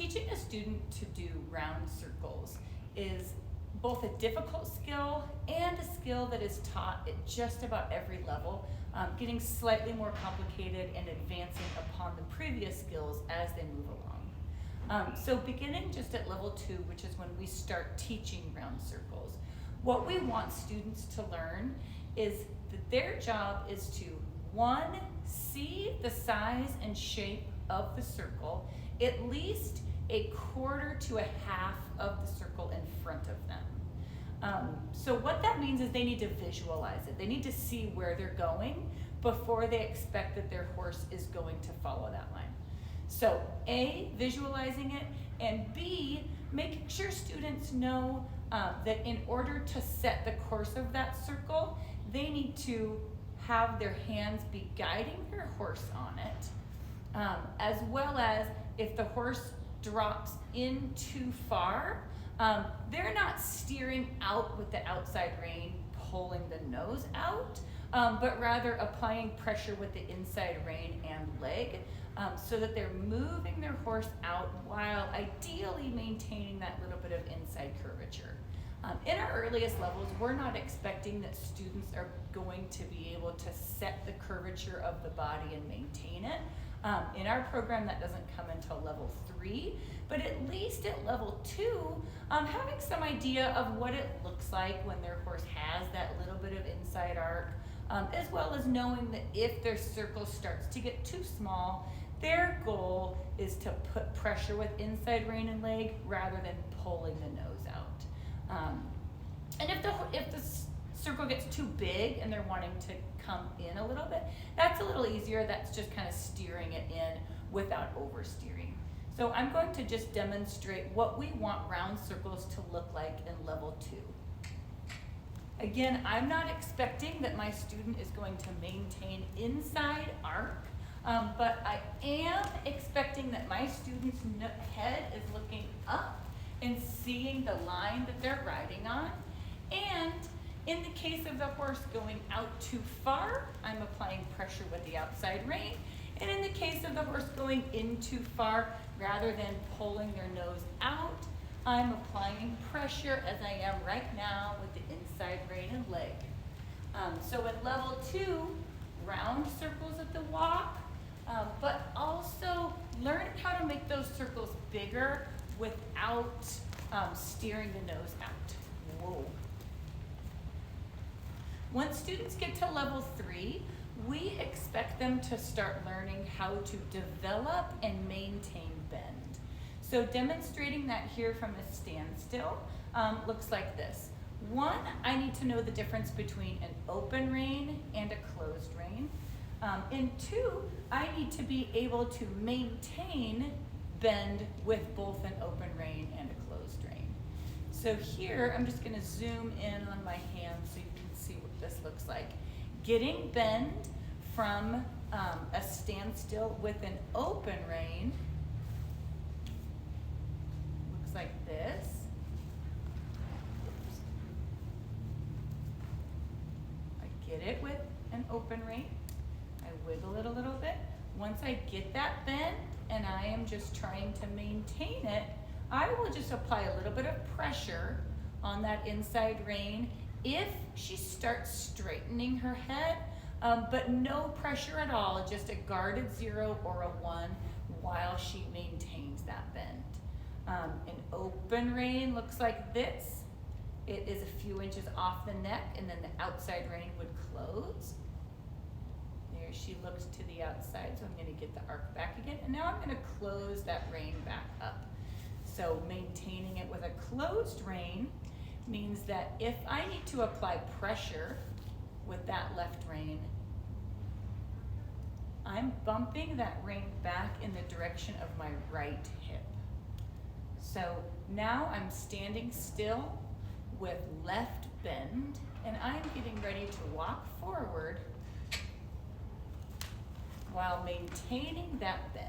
Teaching a student to do round circles is both a difficult skill and a skill that is taught at just about every level, getting slightly more complicated and advancing upon the previous skills as they move along. So beginning just at level 2, which is when we start teaching round circles, what we want students to learn is that their job is to, 1, see the size and shape of the circle, at least a quarter to a half of the circle in front of them. So what that means is they need to visualize it. They need to see where they're going before they expect that their horse is going to follow that line. So A, visualizing it, and B, making sure students know that in order to set the course of that circle, they need to have their hands be guiding their horse on it, as well as if the horse drops in too far, they're not steering out with the outside rein, pulling the nose out, but rather applying pressure with the inside rein and leg, so that they're moving their horse out while ideally maintaining that little bit of inside curvature. In our earliest levels, we're not expecting that students are going to be able to set the curvature of the body and maintain it. In our program, that doesn't come until level 3, but at least at level 2, having some idea of what it looks like when their horse has that little bit of inside arc, as well as knowing that if their circle starts to get too small, their goal is to put pressure with inside rein and leg rather than pulling the nose out. And if the circle gets too big and they're wanting to come in a little bit, that's a little easier. That's just kind of steering it in without oversteering. So I'm going to just demonstrate what we want round circles to look like in level 2. Again, I'm not expecting that my student is going to maintain inside arc, but I am expecting that my student's head is looking up and seeing the line that they're riding on. And in the case of the horse going out too far, I'm applying pressure with the outside rein. And in the case of the horse going in too far, rather than pulling their nose out, I'm applying pressure as I am right now with the inside rein and leg. So at level 2, round circles at the walk, but also learning how to make those circles bigger without steering the nose out. Whoa. Once students get to level 3, we expect them to start learning how to develop and maintain bend. So demonstrating that here from a standstill looks like this. 1, I need to know the difference between an open rein and a closed rein. And 2, I need to be able to maintain bend with both an open rein and a closed rein. So here, I'm just gonna zoom in on my hand so you can see what this looks like. Getting bend from a standstill with an open rein looks like this. Oops. I get it with an open rein. I wiggle it a little bit. Once I get that bend and I am just trying to maintain it, I will just apply a little bit of pressure on that inside rein if she starts straightening her head, but no pressure at all, just a guarded 0 or a 1 while she maintains that bend. An open rein looks like this. It is a few inches off the neck, and then the outside rein would close. There she looks to the outside, so I'm going to get the arc back again, and now I'm going to close that rein back up. So maintaining it with a closed rein means that if I need to apply pressure with that left rein, I'm bumping that rein back in the direction of my right hip. So now I'm standing still with left bend, and I'm getting ready to walk forward while maintaining that bend.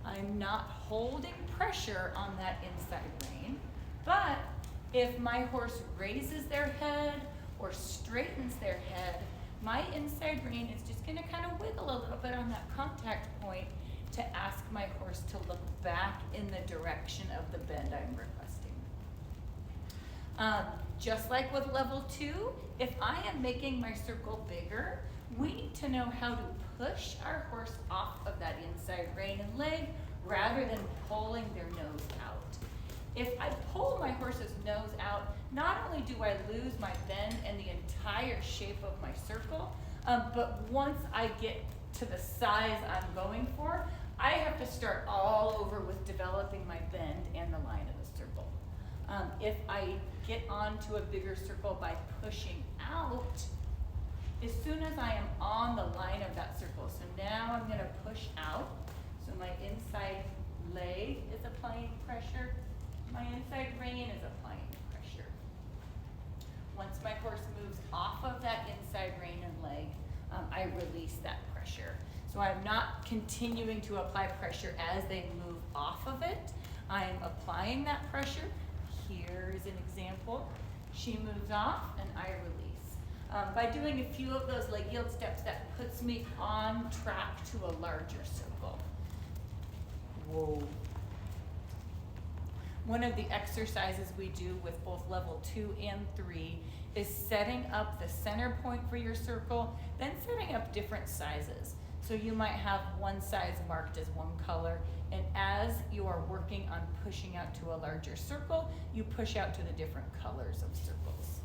I'm not holding pressure on that inside rein, but if my horse raises their head or straightens their head, my inside rein is just gonna kind of wiggle a little bit on that contact point to ask my horse to look back in the direction of the bend I'm requesting. Just like with level 2, if I am making my circle bigger, we need to know how to push our horse off of that inside rein and leg rather than pulling their nose out. If I pull my horse's nose out, not only do I lose my bend and the entire shape of my circle, but once I get to the size I'm going for, I have to start all over with developing my bend and the line of the circle. If I get onto a bigger circle by pushing out, as soon as I am on the line of that circle, so now I'm going to push out, so my inside leg is applying pressure, my inside rein is applying pressure. Once my horse moves off of that inside rein and leg, I release that pressure. So I'm not continuing to apply pressure as they move off of it. I'm applying that pressure. Here's an example. She moves off and I release. By doing a few of those leg yield steps, that puts me on track to a larger circle. Whoa. One of the exercises we do with both level 2 and 3 is setting up the center point for your circle, then setting up different sizes. So you might have one size marked as one color, and as you are working on pushing out to a larger circle, you push out to the different colors of circles.